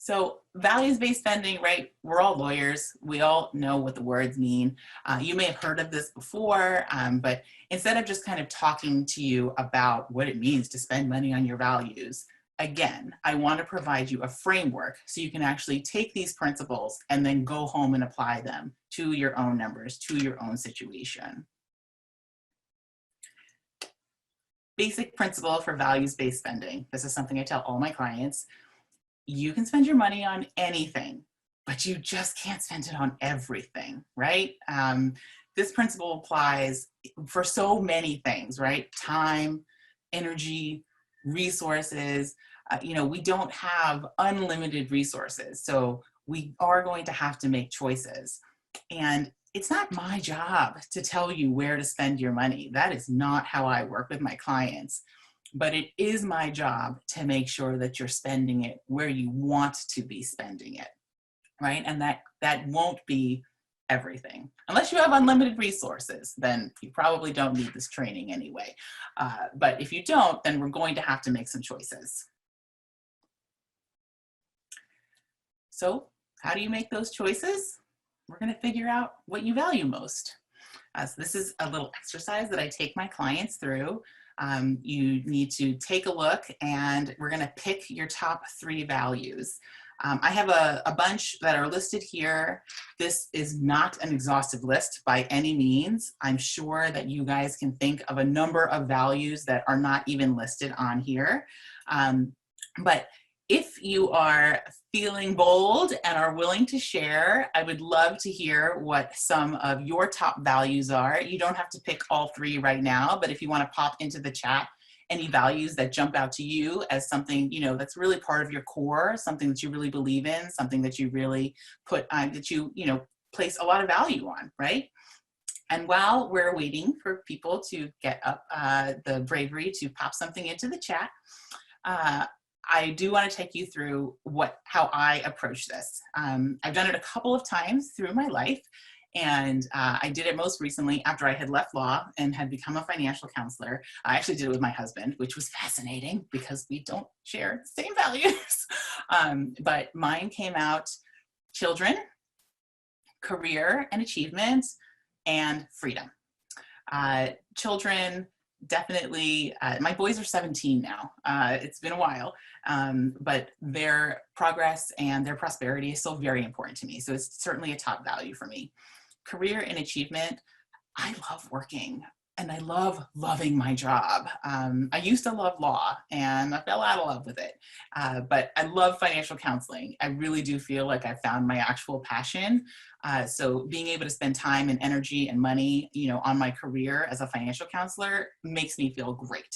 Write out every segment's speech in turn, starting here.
So values-based spending, right? We're all lawyers. We all know what the words mean. You may have heard of this before, but instead of just kind of talking to you about what it means to spend money on your values, again, I want to provide you a framework so you can actually take these principles and then go home and apply them to your own numbers, to your own situation. Basic principle for values-based spending. This is something I tell all my clients. You can spend your money on anything, but you just can't spend it on everything, right? This principle applies for so many things, right? Time, energy, resources. We don't have unlimited resources, so we are going to have to make choices. And it's not my job to tell you where to spend your money. That is not how I work with my clients. But it is my job to make sure that you're spending it where you want to be spending it, right? And that won't be everything. Unless you have unlimited resources, then you probably don't need this training anyway. But if you don't, then we're going to have to make some choices. So how do you make those choices? We're going to figure out what you value most. So this is a little exercise that I take my clients through. You need to take a look, and we're going to pick your top 3 values. I have a bunch that are listed here. This is not an exhaustive list by any means. I'm sure that you guys can think of a number of values that are not even listed on here. But if you are feeling bold and are willing to share, I would love to hear what some of your top values are. You don't have to pick all 3 right now, but if you want to pop into the chat any values that jump out to you as something, that's really part of your core, something that you really believe in, something that you really put on, that you place a lot of value on, right? And while we're waiting for people to get up the bravery to pop something into the chat, I do want to take you through how I approach this. I've done it a couple of times through my life, and I did it most recently after I had left law and had become a financial counselor. I actually did it with my husband, which was fascinating because we don't share the same values. But mine came out: children, career and achievement, and freedom. Children, definitely, my boys are 17 now. It's been a while, but their progress and their prosperity is still very important to me. So it's certainly a top value for me. Career and achievement, I love working and I love loving my job. I used to love law and I fell out of love with it, but I love financial counseling. I really do feel like I found my actual passion. So being able to spend time and energy and money, on my career as a financial counselor makes me feel great.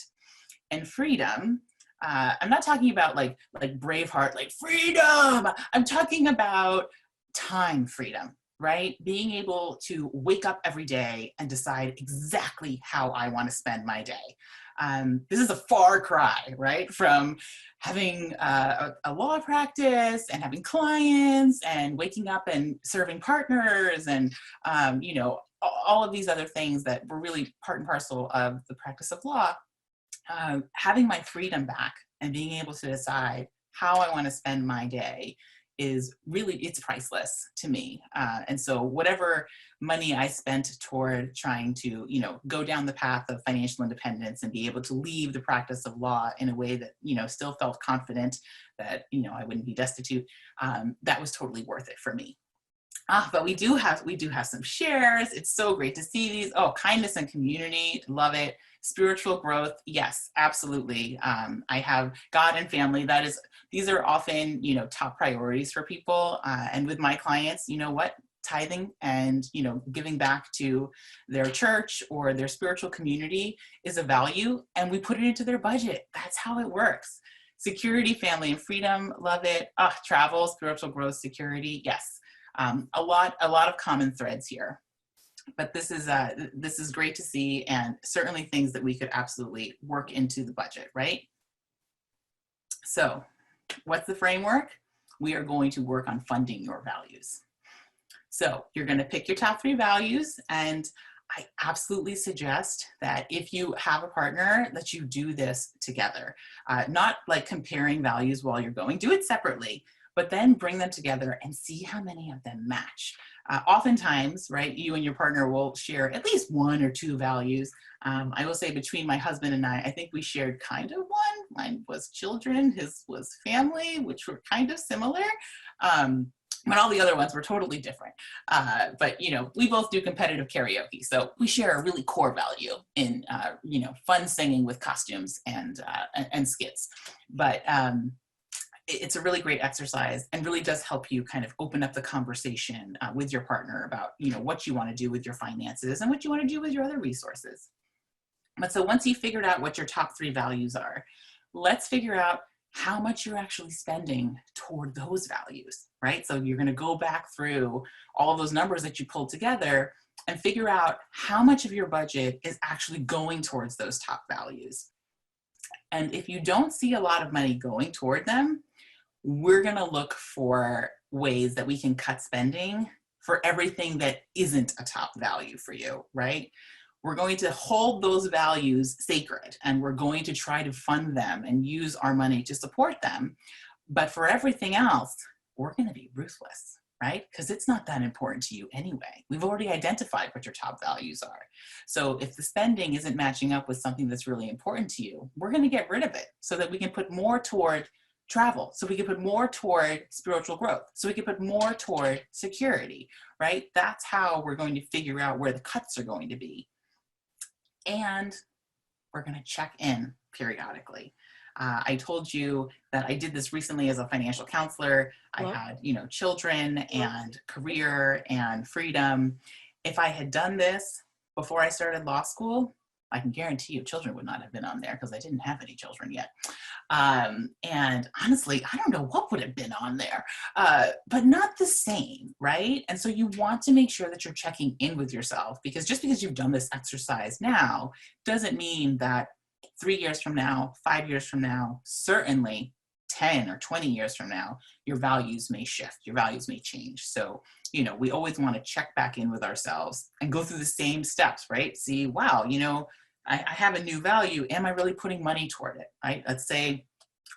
And freedom, I'm not talking about like Braveheart, like freedom. I'm talking about time freedom, right? Being able to wake up every day and decide exactly how I want to spend my day. This is a far cry, right, from having a law practice and having clients and waking up and serving partners and, all of these other things that were really part and parcel of the practice of law. Having my freedom back and being able to decide how I want to spend my day is really, it's priceless to me. And so whatever money I spent toward trying to, go down the path of financial independence and be able to leave the practice of law in a way that, still felt confident that, I wouldn't be destitute, that was totally worth it for me. But we do have some shares. It's so great to see these. Oh, kindness and community, love it. Spiritual growth, yes, absolutely. I have God and family. These are often, top priorities for people. And with my clients, tithing and, giving back to their church or their spiritual community is a value, and we put it into their budget. That's how it works. Security, family, and freedom, love it. Travel, spiritual growth, security, yes. A lot of common threads here, but this is great to see, and certainly things that we could absolutely work into the budget, right? So what's the framework? We are going to work on funding your values. So you're going to pick your top 3 values, and I absolutely suggest that if you have a partner, that you do this together. Not like comparing values while you're going, do it separately. but then bring them together and see how many of them match. Oftentimes, right, you and your partner will share at least one or two values. I will say between my husband and I think we shared kind of one. Mine was children, his was family, which were kind of similar. But all the other ones were totally different. But, you know, we both do competitive karaoke. So we share a really core value in, you know, fun singing with costumes and skits. But it's a really great exercise and really does help you kind of open up the conversation with your partner about, you know, what you want to do with your finances and what you want to do with your other resources. But so once you've figured out what your top 3 values are, let's figure out how much you're actually spending toward those values, right? So you're going to go back through all of those numbers that you pulled together and figure out how much of your budget is actually going towards those top values. And if you don't see a lot of money going toward them, we're going to look for ways that we can cut spending for everything that isn't a top value for you, right? We're going to hold those values sacred and we're going to try to fund them and use our money to support them. But for everything else, we're going to be ruthless, right? Because it's not that important to you anyway. We've already identified what your top values are. So if the spending isn't matching up with something that's really important to you, we're going to get rid of it so that we can put more toward travel, so we can put more toward spiritual growth, so we can put more toward security, right? That's how we're going to figure out where the cuts are going to be. And we're going to check in periodically. I told you that I did this recently as a financial counselor. I had, you know, children and career and freedom. If I had done this before I started law school, I can guarantee you children would not have been on there because I didn't have any children yet. And honestly, I don't know what would have been on there, but not the same, right? And so you want to make sure that you're checking in with yourself, because just because you've done this exercise now doesn't mean that 3 years from now, 5 years from now, certainly 10 or 20 years from now, your values may shift, your values may change. So, you know, we always want to check back in with ourselves and go through the same steps, right? See, wow, you know, I have a new value. Am I really putting money toward it, right? Let's say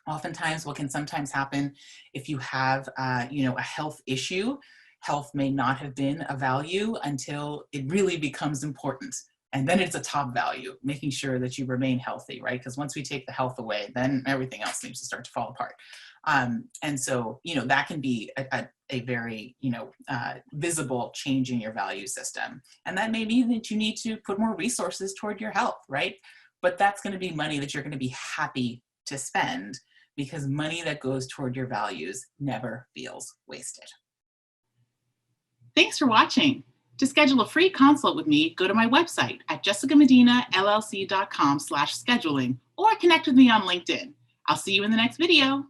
oftentimes what can sometimes happen if you have, you know, a health issue, health may not have been a value until it really becomes important. And then it's a top value, making sure that you remain healthy, right? Because once we take the health away, then everything else seems to start to fall apart. And so, you know, that can be a very, you know, visible change in your value system. And that may mean that you need to put more resources toward your health, right? But that's going to be money that you're going to be happy to spend, because money that goes toward your values never feels wasted. Thanks for watching. To schedule a free consult with me, go to my website at jessicamedinallc.com/scheduling or connect with me on LinkedIn. I'll see you in the next video.